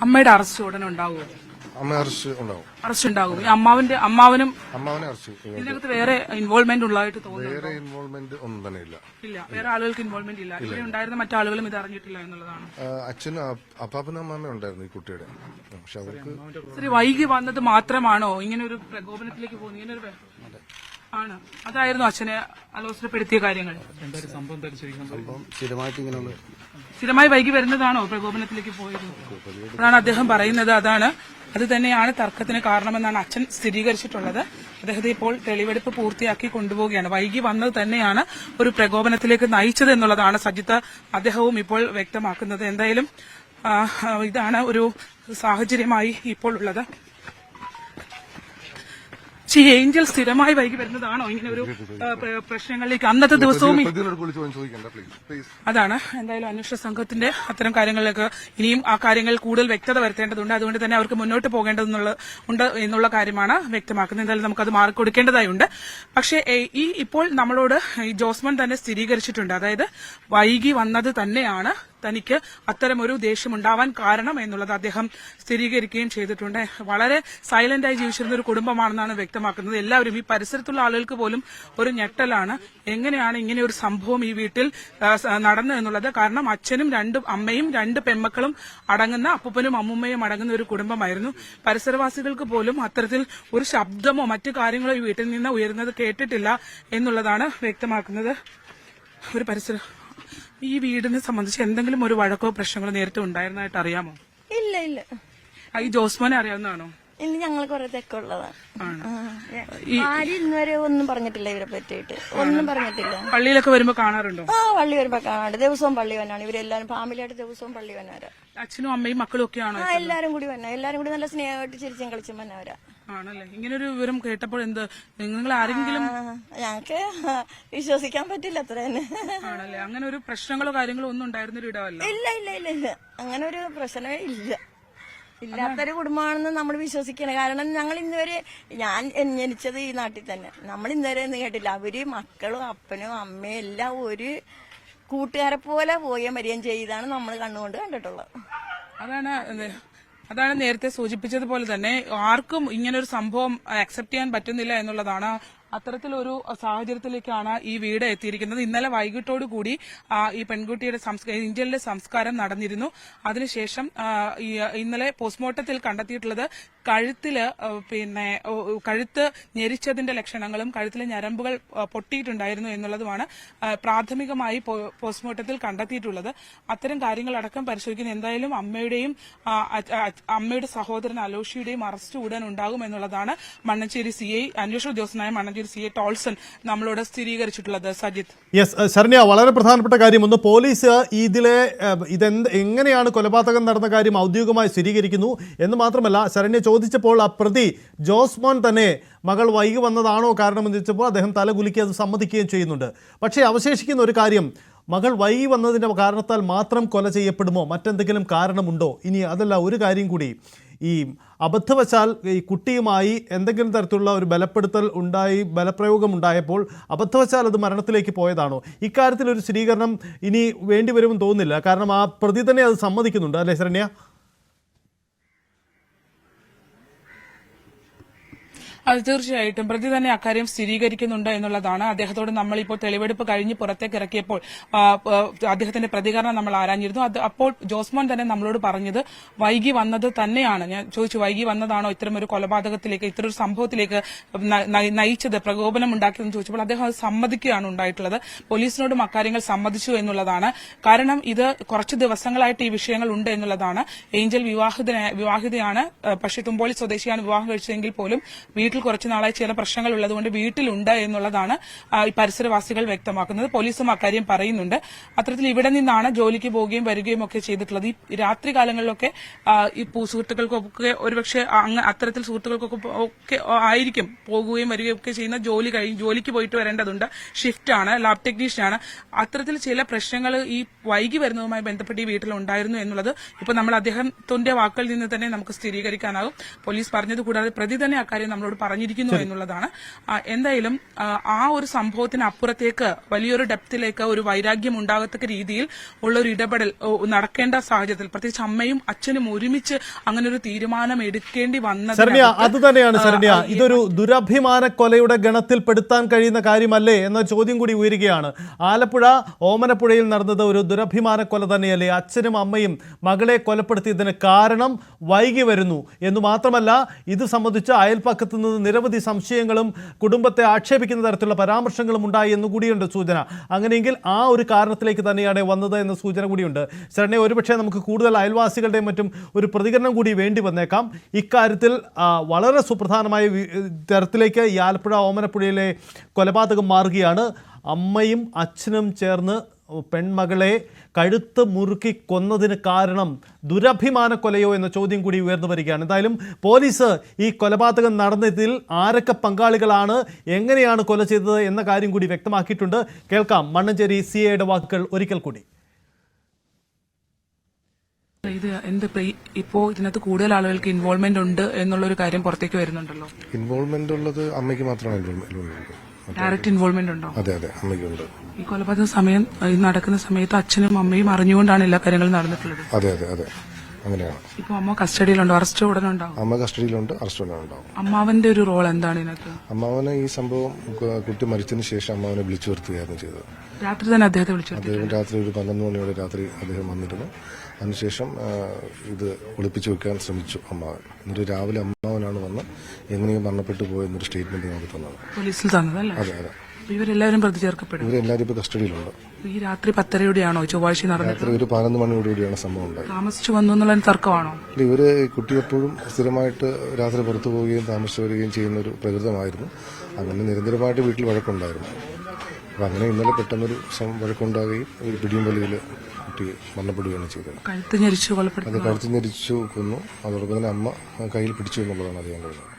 അമ്മയുടെ അറസ്റ്റ് ഉടനെ ഉണ്ടാവുമോ? അമ്മ അറസ്റ്റ് ഉണ്ടാവും. അറസ്റ്റ് ഉണ്ടാകും. ഈ അമ്മാവനെ അറസ്റ്റ്. ഇതിനകത്ത് വേറെ ഇൻവോൾവ്മെന്റ് ഉള്ളതായിട്ട് തോന്നുന്നു. വേറെ ഇൻവോൾവ്മെന്റ് ഒന്നും തന്നെ ഇല്ല. വേറെ ആളുകൾക്ക് ഇൻവോൾവ്മെന്റ് ഇല്ല. ഇവിടെ ഉണ്ടായിരുന്ന മറ്റാളുകളും ഇത് അറിഞ്ഞിട്ടില്ല എന്നുള്ളതാണ്. അച്ഛനും അപ്പാപ്പനും അമ്മാമയും ഉണ്ടായിരുന്നു ഈ കുട്ടിയുടെ. പക്ഷെ അവർക്ക് ഇത്തിരി വൈകി വന്നത് മാത്രമാണോ ഇങ്ങനെ ഒരു പ്രകോപനത്തിലേക്ക് പോകുന്നത്? ഇങ്ങനെ ഒരു ആണ് അതായിരുന്നു അച്ഛനെ അലോസരപ്പെടുത്തിയ കാര്യങ്ങൾ. സംഭവം സ്ഥിരമായി വൈകി വരുന്നതാണോ പ്രകോപനത്തിലേക്ക് പോയത്? അതാണ് അദ്ദേഹം പറയുന്നത്. അത് തന്നെയാണ് തർക്കത്തിന് കാരണമെന്നാണ് അച്ഛൻ സ്ഥിരീകരിച്ചിട്ടുള്ളത്. അദ്ദേഹത്തെ ഇപ്പോൾ തെളിവെടുപ്പ് പൂർത്തിയാക്കി കൊണ്ടുപോവുകയാണ്. വൈകി വന്നത് തന്നെയാണ് ഒരു പ്രകോപനത്തിലേക്ക് നയിച്ചത് എന്നുള്ളതാണ് സജിത്ത് അദ്ദേഹവും ഇപ്പോൾ വ്യക്തമാക്കുന്നത്. എന്തായാലും ഇതാണ് ഒരു സാഹചര്യമായി ഇപ്പോൾ ഉള്ളത്. ഏഞ്ചൽ സ്ഥിരമായി വൈകി വരുന്നതാണോ ഇങ്ങനെ ഒരു പ്രശ്നങ്ങളിലേക്ക് അന്നത്തെ ദിവസവും? അതാണ് എന്തായാലും അന്വേഷണ സംഘത്തിന്റെ അത്തരം കാര്യങ്ങളിലേക്ക് ഇനിയും ആ കാര്യങ്ങളിൽ കൂടുതൽ വ്യക്തത വരുത്തേണ്ടതുണ്ട്. അതുകൊണ്ട് തന്നെ അവർക്ക് മുന്നോട്ട് പോകേണ്ടതുണ്ട് എന്നുള്ള കാര്യമാണ് വ്യക്തമാക്കുന്നത്. എന്തായാലും നമുക്കത് മാറിക്കൊടുക്കേണ്ടതായുണ്ട്. പക്ഷേ ഇപ്പോൾ നമ്മളോട് ഈ ജോസ്മോൻ തന്നെ സ്ഥിരീകരിച്ചിട്ടുണ്ട്. അതായത് വൈകി വന്നത് തന്നെയാണ് തനിക്ക് അത്തരമൊരു ദേഷ്യമുണ്ടാവാൻ കാരണം എന്നുള്ളത് അദ്ദേഹം സ്ഥിരീകരിക്കുകയും ചെയ്തിട്ടുണ്ട്. വളരെ സൈലന്റായി ജീവിച്ചിരുന്ന ഒരു കുടുംബമാണെന്നാണ് വ്യക്തമാക്കുന്നത്. എല്ലാവരും ഈ പരിസരത്തുള്ള ആളുകൾക്ക് പോലും ഒരു ഞെട്ടലാണ്. എങ്ങനെയാണ് ഇങ്ങനെ ഒരു സംഭവം ഈ വീട്ടിൽ നടന്നു എന്നുള്ളത്. കാരണം അച്ഛനും അമ്മയും 2 പെൺമക്കളും അടങ്ങുന്ന അപ്പൂപ്പനും അമ്മൂമ്മയും അടങ്ങുന്ന ഒരു കുടുംബമായിരുന്നു. പരിസരവാസികൾക്ക് പോലും അത്തരത്തിൽ ഒരു ശബ്ദമോ മറ്റു കാര്യങ്ങളോ ഈ വീട്ടിൽ നിന്ന് ഉയരുന്നത് കേട്ടിട്ടില്ല എന്നുള്ളതാണ് വ്യക്തമാക്കുന്നത്. ഈ വീടിനെ സംബന്ധിച്ച് എന്തെങ്കിലും ഒരു വഴക്കോ പ്രശ്നങ്ങളോ നേരത്തെ ഉണ്ടായിരുന്നതായിട്ട് അറിയാമോ? ഇല്ല. ഈ ജോസ്മോനെ അറിയാവുന്നതാണോ? ഇല്ല, ഞങ്ങൾ കുറെ തെക്കുള്ളതാണ്. ആരും ഇന്നുവരെ ഒന്നും പറഞ്ഞിട്ടില്ല ഇവരെ പറ്റിയിട്ട്. ഒന്നും പറഞ്ഞിട്ടില്ല. പള്ളിയിലൊക്കെ വരുമ്പോ കാണാറുണ്ടോ? പള്ളി വരുമ്പോ കാണാറുണ്ട്. ദിവസവും പള്ളി വന്നാണ് ഇവരെല്ലാരും. ഫാമിലിയായിട്ട് ദിവസവും പള്ളി വന്നവരാ. അച്ഛനും അമ്മയും മക്കളും ഒക്കെയാണോ? എല്ലാരും കൂടി വന്ന. എല്ലാരും കൂടി നല്ല സ്നേഹമായിട്ട് ചിരിച്ചും കളിച്ചും വന്നവരാ. ആണല്ലേ? ഇങ്ങനൊരു വിവരം കേട്ടപ്പോൾ നിങ്ങൾ ആരെങ്കിലും? ഞങ്ങക്ക് വിശ്വസിക്കാൻ പറ്റില്ല അത്ര തന്നെ. ആണല്ലേ? അങ്ങനെ ഒരു പ്രശ്നങ്ങളോ കാര്യങ്ങളോ ഒന്നും ഉണ്ടായിരുന്നൊരു ഇടമല്ല. ഇല്ല. അങ്ങനെ ഒരു പ്രശ്നമേ ഇല്ല. ഇല്ലാത്തൊരു കുടുംബമാണെന്ന് നമ്മൾ വിശ്വസിക്കണം. കാരണം ഞങ്ങൾ ഇന്നുവരെ, ഞാൻ ജനിച്ചത് ഈ നാട്ടിൽ തന്നെ, നമ്മൾ ഇന്നുവരെ ഒന്നും കേട്ടില്ല. അവര് മക്കളും അപ്പനും അമ്മയും എല്ലാം ഒരു കൂട്ടുകാരെ പോലെ പോയ മരിയം ചെയ്താണ് നമ്മൾ കണ്ണുകൊണ്ട് കണ്ടിട്ടുള്ളത്. അതാണ് നേരത്തെ സൂചിപ്പിച്ചതുപോലെ തന്നെ ആർക്കും ഇങ്ങനൊരു സംഭവം അക്സെപ്റ്റ് ചെയ്യാൻ പറ്റുന്നില്ല എന്നുള്ളതാണ്. അത്തരത്തിലൊരു സാഹചര്യത്തിലേക്കാണ് ഈ വീട് എത്തിയിരിക്കുന്നത്. ഇന്നലെ വൈകിട്ടോടുകൂടി ഈ പെൺകുട്ടിയുടെ ഇന്ത്യയിലെ സംസ്കാരം നടന്നിരുന്നു. അതിനുശേഷം ഇന്നലെ പോസ്റ്റ്മോർട്ടത്തിൽ കണ്ടെത്തിയിട്ടുള്ളത് കഴുത്ത് ഞെരിച്ചതിന്റെ ലക്ഷണങ്ങളും കഴുത്തിലെ ഞരമ്പുകൾ പൊട്ടിയിട്ടുണ്ടായിരുന്നു എന്നുള്ളതുമാണ് പ്രാഥമികമായി പോസ്റ്റ്മോർട്ടത്തിൽ കണ്ടെത്തിയിട്ടുള്ളത്. അത്തരം കാര്യങ്ങളടക്കം പരിശോധിക്കുന്ന എന്തായാലും അമ്മയുടെ സഹോദരൻ അലോഷിയുടെയും അറസ്റ്റ് ഉടൻ ഉണ്ടാകും എന്നുള്ളതാണ് മണ്ണഞ്ചേരി CI അന്വേഷണ ഉദ്യോഗസ്ഥനായ മണ്ണഞ്ചേരി CI ടോൾസൺ നമ്മളോട് സ്ഥിരീകരിച്ചിട്ടുള്ളത്. സജിത്ത്. ശരണ്യ, വളരെ പ്രധാനപ്പെട്ട കാര്യം ഒന്ന്, പോലീസ് എങ്ങനെയാണ് കൊലപാതകം നടന്ന കാര്യം ഔദ്യോഗികമായി സ്ഥിരീകരിക്കുന്നു എന്ന് മാത്രമല്ല, ശരണ്യ ചോദിച്ചപ്പോൾ ആ പ്രതി ജോസ്മോൻ തന്നെ മകൾ വൈകി വന്നതാണോ കാരണമെന്ന് ചോദിച്ചപ്പോൾ അദ്ദേഹം തലകുലുക്കി അത് സമ്മതിക്കുകയും ചെയ്യുന്നുണ്ട്. പക്ഷേ അവശേഷിക്കുന്ന ഒരു കാര്യം, മകൾ വൈകി വന്നതിൻ്റെ കാരണത്താൽ മാത്രം കൊല ചെയ്യപ്പെടുമോ, മറ്റെന്തെങ്കിലും കാരണമുണ്ടോ? ഇനി അതല്ല, ഒരു കാര്യം കൂടി, ഈ അബദ്ധവശാൽ ഈ കുട്ടിയുമായി എന്തെങ്കിലും തരത്തിലുള്ള ഒരു ബലപ്രയോഗം ഉണ്ടായപ്പോൾ അബദ്ധവശാൽ അത് മരണത്തിലേക്ക് പോയതാണോ? ഇക്കാര്യത്തിൽ ഒരു സ്ഥിരീകരണം ഇനി വേണ്ടിവരുമെന്ന് തോന്നുന്നില്ല. കാരണം ആ പ്രതി തന്നെ അത് സമ്മതിക്കുന്നുണ്ട്, അല്ലേ ശരണ്യ? അത് തീർച്ചയായിട്ടും പ്രതി തന്നെ അക്കാര്യം സ്ഥിരീകരിക്കുന്നുണ്ട് എന്നുള്ളതാണ്. അദ്ദേഹത്തോട് നമ്മളിപ്പോൾ തെളിവെടുപ്പ് കഴിഞ്ഞ് പുറത്തേക്ക് ഇറക്കിയപ്പോൾ അദ്ദേഹത്തിന്റെ പ്രതികരണം നമ്മൾ ആരാഞ്ഞിരുന്നു. അപ്പോൾ ജോസ്മോൻ തന്നെ നമ്മളോട് പറഞ്ഞത് വൈകി വന്നത് തന്നെയാണ്. ഞാൻ ചോദിച്ചു, വൈകി വന്നതാണോ ഇത്തരമൊരു കൊലപാതകത്തിലേക്ക്, ഇത്തരൊരു സംഭവത്തിലേക്ക് നയിച്ചത്, പ്രകോപനം ഉണ്ടാക്കിയതെന്ന് ചോദിച്ചപ്പോൾ അദ്ദേഹം അത് സമ്മതിക്കുകയാണ് ഉണ്ടായിട്ടുള്ളത്. പോലീസിനോടും അക്കാര്യങ്ങൾ സമ്മതിച്ചു എന്നുള്ളതാണ്. കാരണം ഇത് കുറച്ച് ദിവസങ്ങളായിട്ട് ഈ വിഷയങ്ങൾ ഉണ്ട് എന്നുള്ളതാണ്. ഏഞ്ചൽ വിവാഹിതയാണ്. പക്ഷേ തുമ്പോളി സ്വദേശിയാണ് വിവാഹം കഴിച്ചതെങ്കിൽ പോലും വീട്ടിൽ കുറച്ചു നാളായി ചില പ്രശ്നങ്ങൾ ഉള്ളതുകൊണ്ട് വീട്ടിലുണ്ട് എന്നുള്ളതാണ് ഈ പരിസരവാസികൾ വ്യക്തമാക്കുന്നത്. പോലീസും അക്കാര്യം പറയുന്നുണ്ട്. അത്തരത്തിൽ ഇവിടെ നിന്നാണ് ജോലിക്ക് പോവുകയും വരികയും ഒക്കെ ചെയ്തിട്ടുള്ളത്. ഈ രാത്രി കാലങ്ങളിലൊക്കെ ഈ സുഹൃത്തുക്കൾക്കൊക്കെ ഒരുപക്ഷെ അത്തരത്തിൽ സുഹൃത്തുക്കൾക്കൊക്കെ ആയിരിക്കും പോകുകയും വരികയും ഒക്കെ ചെയ്യുന്ന. ജോലിക്ക് പോയിട്ട് വരേണ്ടതുണ്ട്. ഷിഫ്റ്റാണ്, ലാബ് ടെക്നീഷ്യനാണ്. അത്തരത്തിൽ ചില പ്രശ്നങ്ങൾ ഈ വൈകി വരുന്നതുമായി ബന്ധപ്പെട്ട് ഈ വീട്ടിലുണ്ടായിരുന്നു എന്നുള്ളത് ഇപ്പോൾ നമ്മൾ അദ്ദേഹത്തിന്റെ വാക്കുകളിൽ നിന്ന് തന്നെ നമുക്ക് സ്ഥിരീകരിക്കാനാകും. പോലീസ് പറഞ്ഞത് കൂടാതെ പ്രതി തന്നെ അക്കാര്യം നമ്മളോട് പറഞ്ഞിരിക്കുന്നു എന്നുള്ളതാണ്. എന്തായാലും ആ ഒരു സംഭവത്തിന് അപ്പുറത്തേക്ക് വലിയൊരു ഡെപ്തിലേക്ക് ഒരു വൈരാഗ്യം ഉണ്ടാകത്തക്ക രീതിയിൽ ഉള്ള ഒരു ഇടപെടൽ നടക്കേണ്ട സാഹചര്യത്തിൽ പ്രത്യേകിച്ച് അമ്മയും അച്ഛനും ഒരുമിച്ച് അങ്ങനെ ഒരു തീരുമാനം എടുക്കേണ്ടി വന്നത് ശരണ്യ, അത് തന്നെയാണ് ശരണ്യ, ഇതൊരു ദുരഭിമാന കൊലയുടെ ഗണത്തിൽ പെടുത്താൻ കഴിയുന്ന കാര്യമല്ലേ എന്ന ചോദ്യം കൂടി ഉയരുകയാണ്. ആലപ്പുഴ ഓമനപ്പുഴയിൽ നടന്നത് ഒരു ദുരഭിമാന കൊല തന്നെയല്ലേ? അച്ഛനും അമ്മയും മകളെ കൊലപ്പെടുത്തിയതിന് കാരണം വൈകി വരുന്നു എന്ന് മാത്രമല്ല, ഇത് സംബന്ധിച്ച് അയൽപ്പക്കത്ത് നിന്ന് നിരവധി സംശയങ്ങളും കുടുംബത്തെ ആക്ഷേപിക്കുന്ന തരത്തിലുള്ള പരാമർശങ്ങളും ഉണ്ടായി എന്നുകൂടിയുണ്ട് സൂചന. അങ്ങനെയെങ്കിൽ ആ ഒരു കാരണത്തിലേക്ക് തന്നെയാണ് വന്നത് എന്ന സൂചന കൂടിയുണ്ട്. ശരണ്യ, ഒരുപക്ഷെ നമുക്ക് കൂടുതൽ അയൽവാസികളുടെയും മറ്റും ഒരു പ്രതികരണം കൂടി വേണ്ടി വന്നേക്കാം. ഇക്കാര്യത്തിൽ വളരെ സുപ്രധാനമായ തരത്തിലേക്ക് ഈ ആലപ്പുഴ ഓമനപ്പുഴയിലെ കൊലപാതകം മാറുകയാണ്. അമ്മയും അച്ഛനും ചേർന്ന് പെൺമകളെ കഴുത്ത് മുറുക്കി കൊന്നതിന് കാരണം ദുരഭിമാന കൊലയോ എന്ന ചോദ്യം കൂടി ഉയർന്നു വരികയാണ്. എന്തായാലും പോലീസ് ഈ കൊലപാതകം നടന്നതിൽ ആരൊക്കെ പങ്കാളികളാണ്, എങ്ങനെയാണ് കൊല ചെയ്തത് എന്ന കാര്യം കൂടി വ്യക്തമാക്കിയിട്ടുണ്ട്. കേൾക്കാം മണ്ണഞ്ചേരി CIയുടെ വാക്കുകൾ ഒരിക്കൽ കൂടി. ഇത് ഇപ്പോ ഇതിനകത്ത് കൂടുതൽ ആളുകൾക്ക് ഇൻവോൾവ്മെന്റ് ഉണ്ട് എന്നുള്ളൊരു കാര്യം പുറത്തേക്ക് വരുന്നുണ്ടല്ലോ. ഇൻവോൾവ്മെന്റ് ഉള്ളത് അമ്മയ്ക്ക് മാത്രമാണ് ഇൻവോൾവ്മെന്റ്. ഡയറക്റ്റ് ഇൻവോൾവ്മെന്റ് ഉണ്ടോ? അതെ അതെ, അമ്മയ്ക്കുണ്ട്. ഈ കൊലപാതക സമയം നടക്കുന്ന സമയത്ത് അച്ഛനും അമ്മയും അറിഞ്ഞുകൊണ്ടാണ് എല്ലാ കാര്യങ്ങളും നടന്നിട്ടുള്ളത്. അതെ അതെ അതെ, അങ്ങനെയാണ്. ഇപ്പൊ അമ്മ കസ്റ്റഡിയിലുണ്ടോ? അറസ്റ്റ് ഉടനെ ഉണ്ടാവും? അമ്മ കസ്റ്റഡിയിലുണ്ട്, അറസ്റ്റ് ഉടനെ ഉണ്ടാവും. അമ്മാവന്റെ ഒരു റോൾ എന്താണ് ഇതിനകത്ത്? അമ്മാവനെ ഈ സംഭവം കുട്ടി മരിച്ചതിന് ശേഷം അമ്മാവനെ വിളിച്ചു വരുത്തുകയായിരുന്നു ചെയ്തത്. രാത്രി തന്നെ അദ്ദേഹത്തെ വിളിച്ചു. അദ്ദേഹം രാത്രി ഒരു 11 മണിയോടെ രാത്രി അദ്ദേഹം വന്നിരുന്നു. അതിനുശേഷം ഇത് ഒളിപ്പിച്ചു വെക്കാൻ ശ്രമിച്ചു അമ്മാവൻ. എന്നിട്ട് രാവിലെ അമ്മാവനാണ് വന്ന് എങ്ങനെയും മരണപ്പെട്ടു പോയെന്നൊരു സ്റ്റേറ്റ്മെന്റ് നമുക്ക് തന്നത്. പോലീസിൽ തന്നതല്ലേ? അതെ അതെ. ഇവരെല്ലാവരും പ്രതി ചേർക്കപ്പെടും. ഇവരെല്ലാവരും ഇപ്പൊ കസ്റ്റഡിയിലുണ്ട്. ഈ രാത്രി 10:30 ചൊവ്വാഴ്ച നടന്നത്? രാത്രി ഒരു 11 മണിയോടുകൂടിയാണ് സംഭവം ഉണ്ടായത്. താമസിച്ചു വന്നു എന്നുള്ള തർക്കമാണോ? ഇവര് കുട്ടി എപ്പോഴും സ്ഥിരമായിട്ട് രാത്രി പുറത്തു പോവുകയും താമസിച്ചു വരികയും ചെയ്യുന്ന ഒരു പ്രകൃതമായിരുന്നു. അങ്ങനെ നിരന്തരമായിട്ട് വീട്ടിൽ വഴക്കുണ്ടായിരുന്നു. അപ്പൊ അങ്ങനെ ഇന്നലെ പെട്ടെന്നൊരു വഴക്കുണ്ടാകുകയും ഒരു പിടിയും വലിയിൽ കുട്ടി മരണപ്പെടുകയാണ് ചെയ്തത്. കഴുത്ത് ഞെരിച്ചു കൊലപ്പെടുത്തി. അത് കഴുത്ത് ഞെരിച്ചു കൊന്നു. അതോടൊപ്പം തന്നെ അമ്മ കയ്യിൽ പിടിച്ചു എന്നുള്ളതാണ് അറിയാൻ കഴിയുന്നത്.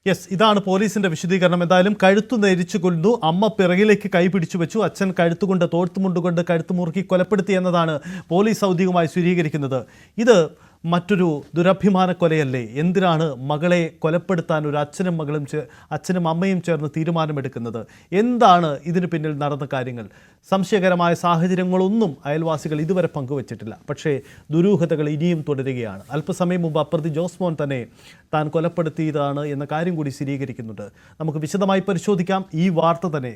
യെസ്, ഇതാണ് പോലീസിന്റെ വിശദീകരണം. എന്തായാലും കഴുത്തു നെരിച്ചു കൊന്നു, അമ്മ പിറകിലേക്ക് കൈ പിടിച്ചു വെച്ചു, അച്ഛൻ കഴുത്തുകൊണ്ട് തോഴ്ത്തുമുണ്ടുകൊണ്ട് കഴുത്ത് മുറുക്കി കൊലപ്പെടുത്തി എന്നതാണ് പോലീസ് ഔദ്യോഗികമായി സ്ഥിരീകരിക്കുന്നത്. ഇത് മറ്റൊരു ദുരഭിമാന കൊലയല്ലേ? എന്തിനാണ് മകളെ കൊലപ്പെടുത്താൻ ഒരു അച്ഛനും അമ്മയും ചേർന്ന് തീരുമാനമെടുക്കുന്നത്? എന്താണ് ഇതിന് പിന്നിൽ നടന്ന കാര്യങ്ങൾ? സംശയകരമായ സാഹചര്യങ്ങളൊന്നും അയൽവാസികൾ ഇതുവരെ പങ്കുവച്ചിട്ടില്ല. പക്ഷേ ദുരൂഹതകൾ ഇനിയും തുടരുകയാണ്. അല്പസമയം മുമ്പ് അപ്രതി ജോസ്മോൻ തന്നെ താൻ കൊലപ്പെടുത്തിയതാണ് എന്ന കാര്യം കൂടി സ്ഥിരീകരിക്കുന്നുണ്ട്. നമുക്ക് വിശദമായി പരിശോധിക്കാം ഈ വാർത്ത തന്നെ.